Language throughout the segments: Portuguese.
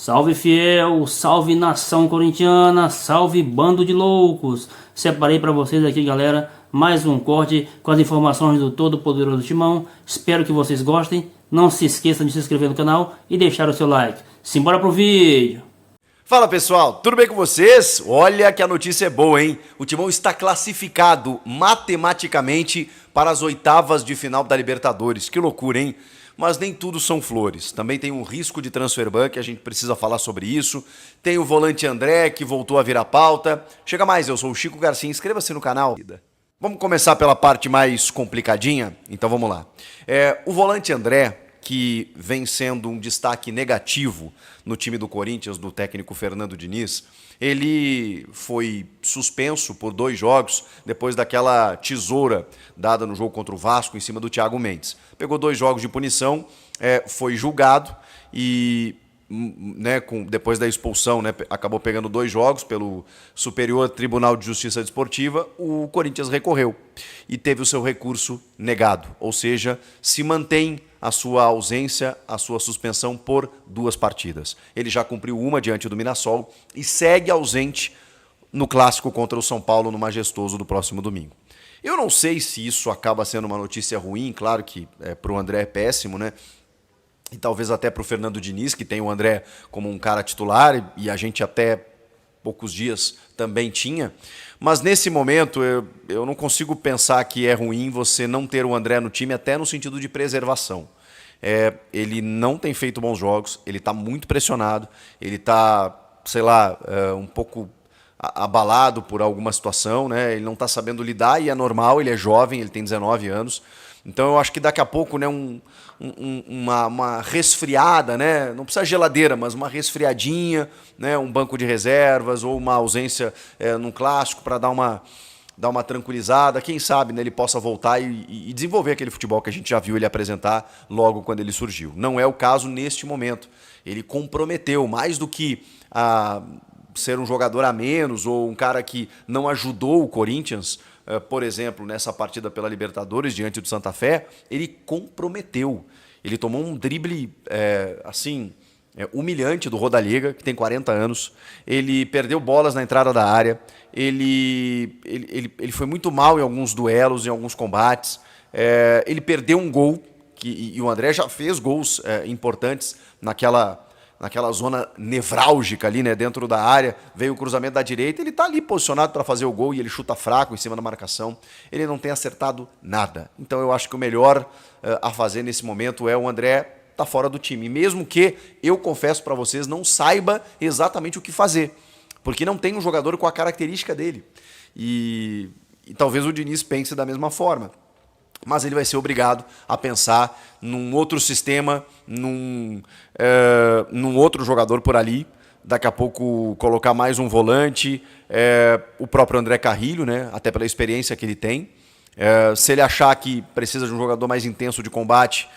Salve fiel, salve nação corintiana, salve bando de loucos. Separei para vocês aqui, galera, mais um corte com as informações do todo-poderoso Timão. Espero que vocês gostem. Não se esqueçam de se inscrever no canal e deixar o seu like. Simbora pro vídeo. Fala pessoal, tudo bem com vocês? Olha que a notícia é boa, hein? O Timão está classificado matematicamente para as oitavas de final da Libertadores. Que loucura, hein? Mas nem tudo são flores. Também tem um risco de transferban que a gente precisa falar sobre isso. Tem o volante André que voltou a virar pauta. Chega mais, eu sou o Chico Garcia, inscreva-se no canal. Vamos começar pela parte mais complicadinha? Então vamos lá. O volante André, que vem sendo um destaque negativo no time do Corinthians, do técnico Fernando Diniz, ele foi suspenso por 2 jogos depois daquela tesoura dada no jogo contra o Vasco em cima do Thiago Mendes. Pegou 2 jogos de punição, foi julgado e depois da expulsão, acabou pegando 2 jogos pelo Superior Tribunal de Justiça Desportiva. O Corinthians recorreu e teve o seu recurso negado, ou seja, se mantém a sua ausência, a sua suspensão por 2 partidas. Ele já cumpriu uma diante do Mirassol e segue ausente no clássico contra o São Paulo no Majestoso do próximo domingo. Eu não sei se isso acaba sendo uma notícia ruim, claro que para o André é péssimo, né? E talvez até para o Fernando Diniz, que tem o André como um cara titular, e a gente até poucos dias também tinha. Mas nesse momento eu não consigo pensar que é ruim você não ter o André no time, até no sentido de preservação. Ele não tem feito bons jogos, ele está muito pressionado, ele está, sei lá, um pouco abalado por alguma situação, né? Ele não está sabendo lidar e é normal, ele é jovem, ele tem 19 anos. Então eu acho que daqui a pouco, né, uma resfriada, né, não precisa geladeira, mas uma resfriadinha, né, um banco de reservas ou uma ausência num clássico para dar uma tranquilizada, quem sabe, né, ele possa voltar e desenvolver aquele futebol que a gente já viu ele apresentar logo quando ele surgiu. Não é o caso neste momento. Ele comprometeu mais do que ser um jogador a menos ou um cara que não ajudou o Corinthians, por exemplo, nessa partida pela Libertadores diante do Santa Fé. Ele comprometeu. Ele tomou um drible humilhante do Rodallega, que tem 40 anos. Ele perdeu bolas na entrada da área. Ele foi muito mal em alguns duelos, em alguns combates. Ele perdeu um gol, e o André já fez gols importantes naquela zona nevrálgica ali, né, dentro da área. Veio o cruzamento da direita, ele está ali posicionado para fazer o gol e ele chuta fraco em cima da marcação. Ele não tem acertado nada. Então eu acho que o melhor a fazer nesse momento é o André tá fora do time, mesmo que eu confesso para vocês não saiba exatamente o que fazer, porque não tem um jogador com a característica dele. E talvez o Diniz pense da mesma forma. Mas ele vai ser obrigado a pensar num outro sistema, num outro jogador por ali. Daqui a pouco colocar mais um volante, o próprio André Carrilho, né? Até pela experiência que ele tem. Se ele achar que precisa de um jogador mais intenso de combate,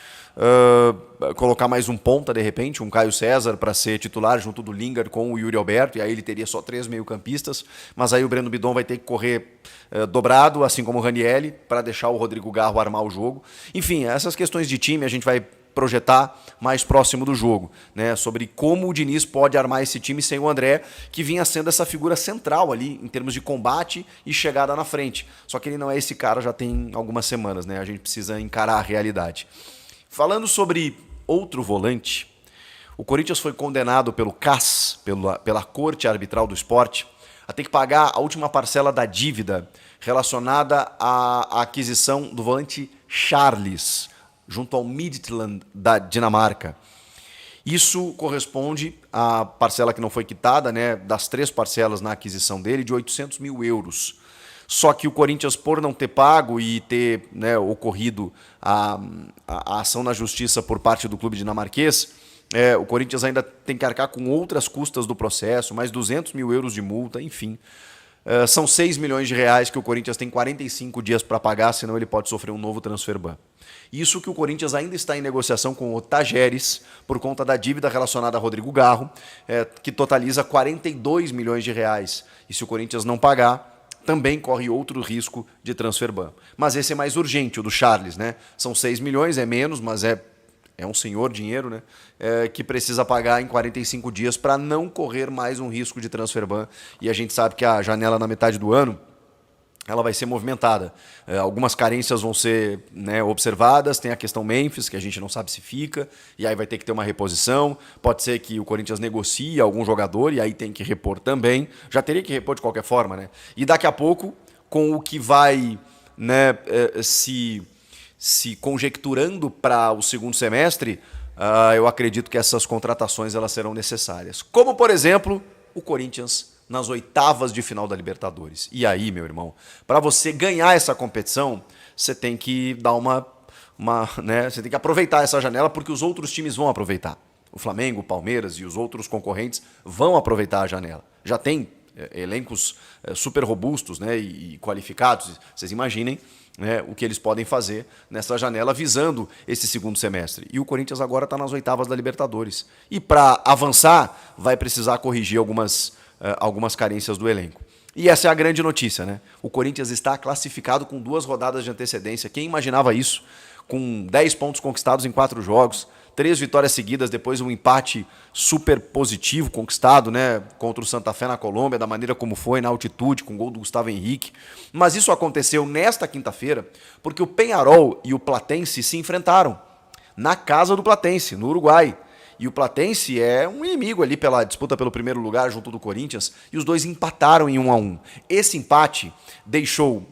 colocar mais um ponta de repente, um Caio César para ser titular junto do Lingard com o Yuri Alberto, e aí ele teria só 3 meio-campistas, mas aí o Breno Bidon vai ter que correr dobrado, assim como o Ranielli, para deixar o Rodrigo Garro armar o jogo. Enfim, essas questões de time a gente vai projetar mais próximo do jogo, né, sobre como o Diniz pode armar esse time sem o André, que vinha sendo essa figura central ali em termos de combate e chegada na frente. Só que ele não é esse cara já tem algumas semanas, né? A gente precisa encarar a realidade. Falando sobre outro volante, o Corinthians foi condenado pelo CAS, pela Corte Arbitral do Esporte, a ter que pagar a última parcela da dívida relacionada à aquisição do volante Charles, junto ao Midtjylland da Dinamarca. Isso corresponde à parcela que não foi quitada, né, das 3 parcelas na aquisição dele, de 800 mil euros. Só que o Corinthians, por não ter pago e ter, né, ocorrido a ação na justiça por parte do clube dinamarquês, o Corinthians ainda tem que arcar com outras custas do processo, mais 200 mil euros de multa, enfim. São 6 milhões de reais que o Corinthians tem 45 dias para pagar, senão ele pode sofrer um novo transferban. Isso que o Corinthians ainda está em negociação com o Tajeres por conta da dívida relacionada a Rodrigo Garro, que totaliza 42 milhões de reais. E se o Corinthians não pagar, também corre outro risco de transferban. Mas esse é mais urgente, o do Charles, né? São 6 milhões, é menos, mas é é um senhor dinheiro, né? Que precisa pagar em 45 dias para não correr mais um risco de transfer ban. E a gente sabe que a janela na metade do ano ela vai ser movimentada. Algumas carências vão ser, né, observadas, tem a questão Memphis, que a gente não sabe se fica, e aí vai ter que ter uma reposição. Pode ser que o Corinthians negocie algum jogador, e aí tem que repor também. Já teria que repor de qualquer forma, né? E daqui a pouco, com o que vai, né, se conjecturando para o segundo semestre, eu acredito que essas contratações elas serão necessárias. Como, por exemplo, o Corinthians nas oitavas de final da Libertadores. E aí, meu irmão, para você ganhar essa competição, você tem que dar né, você tem que aproveitar essa janela, porque os outros times vão aproveitar. O Flamengo, o Palmeiras e os outros concorrentes vão aproveitar a janela. Já tem elencos super robustos, né, e qualificados. Vocês imaginem, né, o que eles podem fazer nessa janela visando esse segundo semestre. E o Corinthians agora está nas oitavas da Libertadores. E para avançar, vai precisar corrigir algumas carências do elenco. E essa é a grande notícia, né? O Corinthians está classificado com 2 rodadas de antecedência. Quem imaginava isso? Com 10 pontos conquistados em 4 jogos, 3 vitórias seguidas, depois um empate super positivo conquistado, né, contra o Santa Fé na Colômbia, da maneira como foi, na altitude, com o gol do Gustavo Henrique. Mas isso aconteceu nesta quinta-feira porque o Peñarol e o Platense se enfrentaram na casa do Platense, no Uruguai. E o Platense é um inimigo ali pela disputa pelo primeiro lugar junto do Corinthians, e os dois empataram em 1-1. Esse empate deixou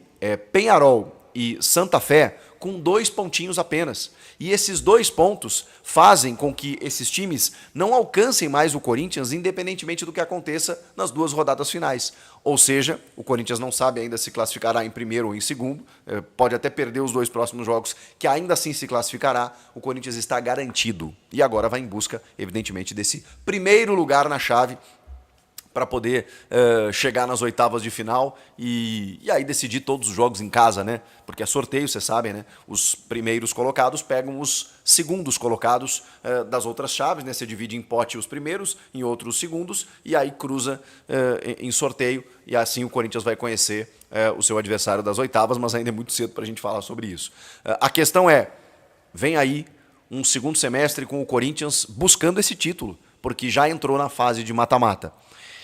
Peñarol e Santa Fé com 2 pontinhos apenas. E esses 2 pontos fazem com que esses times não alcancem mais o Corinthians, independentemente do que aconteça nas 2 rodadas finais. Ou seja, o Corinthians não sabe ainda se classificará em primeiro ou em segundo, pode até perder os 2 próximos jogos, que ainda assim se classificará. O Corinthians está garantido e agora vai em busca, evidentemente, desse primeiro lugar na chave, para poder chegar nas oitavas de final e aí decidir todos os jogos em casa, né? Porque é sorteio, vocês sabem, né? Os primeiros colocados pegam os segundos colocados das outras chaves, né? Você divide em pote os primeiros, em outros os segundos, e aí cruza em sorteio, e assim o Corinthians vai conhecer o seu adversário das oitavas, mas ainda é muito cedo para a gente falar sobre isso. A questão vem aí um segundo semestre com o Corinthians buscando esse título, porque já entrou na fase de mata-mata.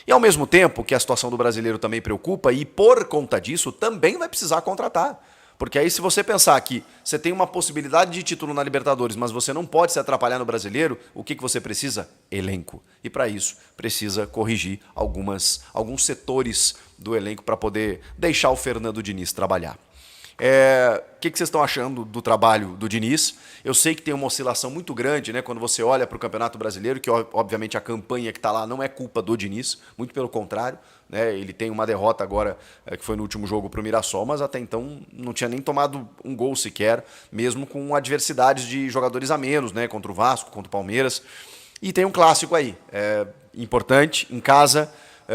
E ao mesmo tempo que a situação do brasileiro também preocupa, e por conta disso também vai precisar contratar. Porque aí se você pensar que você tem uma possibilidade de título na Libertadores, mas você não pode se atrapalhar no brasileiro, o que você precisa? Elenco. E para isso precisa corrigir alguns setores do elenco para poder deixar o Fernando Diniz trabalhar. O que vocês estão achando do trabalho do Diniz? Eu sei que tem uma oscilação muito grande, né, quando você olha para o Campeonato Brasileiro, que obviamente a campanha que está lá não é culpa do Diniz, muito pelo contrário, né, ele tem uma derrota agora, que foi no último jogo para o Mirassol, mas até então não tinha nem tomado um gol sequer, mesmo com adversidades de jogadores a menos, né, contra o Vasco, contra o Palmeiras. E tem um clássico aí, importante, em casa,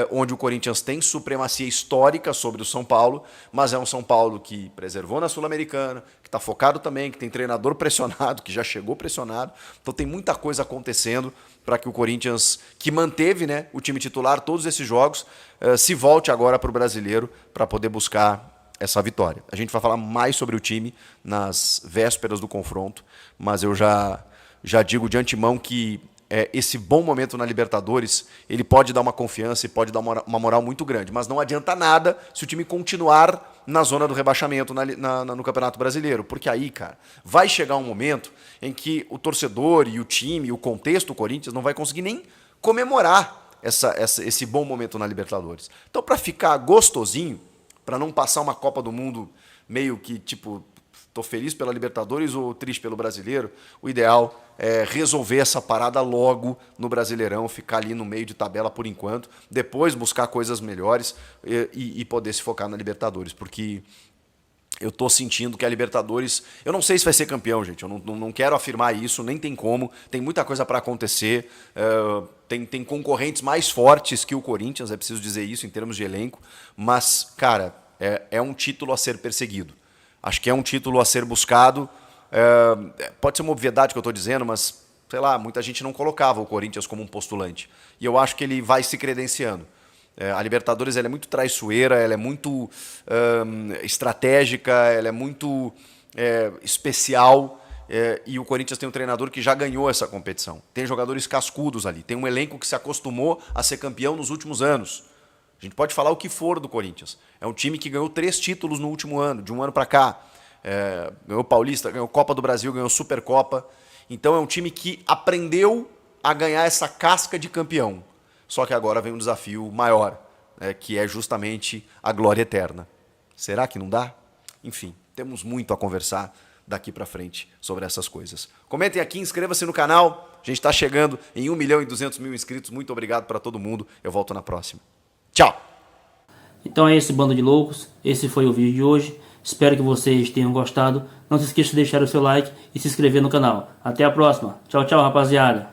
onde o Corinthians tem supremacia histórica sobre o São Paulo, mas é um São Paulo que preservou na Sul-Americana, que está focado também, que tem treinador pressionado, que já chegou pressionado. Então tem muita coisa acontecendo para que o Corinthians, que manteve, né, o time titular todos esses jogos, se volte agora para o Brasileiro para poder buscar essa vitória. A gente vai falar mais sobre o time nas vésperas do confronto, mas eu já digo de antemão que esse bom momento na Libertadores, ele pode dar uma confiança e pode dar uma moral muito grande, mas não adianta nada se o time continuar na zona do rebaixamento no Campeonato Brasileiro, porque aí, cara, vai chegar um momento em que o torcedor e o time, o contexto do Corinthians não vai conseguir nem comemorar esse bom momento na Libertadores. Então, para ficar gostosinho, para não passar uma Copa do Mundo meio que, tipo, tô feliz pela Libertadores ou triste pelo Brasileiro, o ideal é resolver essa parada logo no Brasileirão, ficar ali no meio de tabela por enquanto, depois buscar coisas melhores e poder se focar na Libertadores, porque eu tô sentindo que a Libertadores... Eu não sei se vai ser campeão, gente, eu não quero afirmar isso, nem tem como, tem muita coisa para acontecer, tem concorrentes mais fortes que o Corinthians, é preciso dizer isso em termos de elenco, mas, cara, é um título a ser perseguido. Acho que é um título a ser buscado. Pode ser uma obviedade que eu estou dizendo, mas, sei lá, muita gente não colocava o Corinthians como um postulante. E eu acho que ele vai se credenciando. A Libertadores ela é muito traiçoeira, ela é muito estratégica, ela é muito especial. e o Corinthians tem um treinador que já ganhou essa competição. Tem jogadores cascudos ali, tem um elenco que se acostumou a ser campeão nos últimos anos. A gente pode falar o que for do Corinthians. É um time que ganhou 3 títulos no último ano, de um ano para cá. Ganhou Paulista, ganhou Copa do Brasil, ganhou Supercopa. Então é um time que aprendeu a ganhar essa casca de campeão. Só que agora vem um desafio maior, que é justamente a glória eterna. Será que não dá? Enfim, temos muito a conversar daqui para frente sobre essas coisas. Comentem aqui, inscreva-se no canal. A gente está chegando em 1.200.000 inscritos. Muito obrigado para todo mundo. Eu volto na próxima. Tchau! Então é esse bando de loucos. Esse foi o vídeo de hoje. Espero que vocês tenham gostado. Não se esqueça de deixar o seu like e se inscrever no canal. Até a próxima. Tchau, tchau, rapaziada.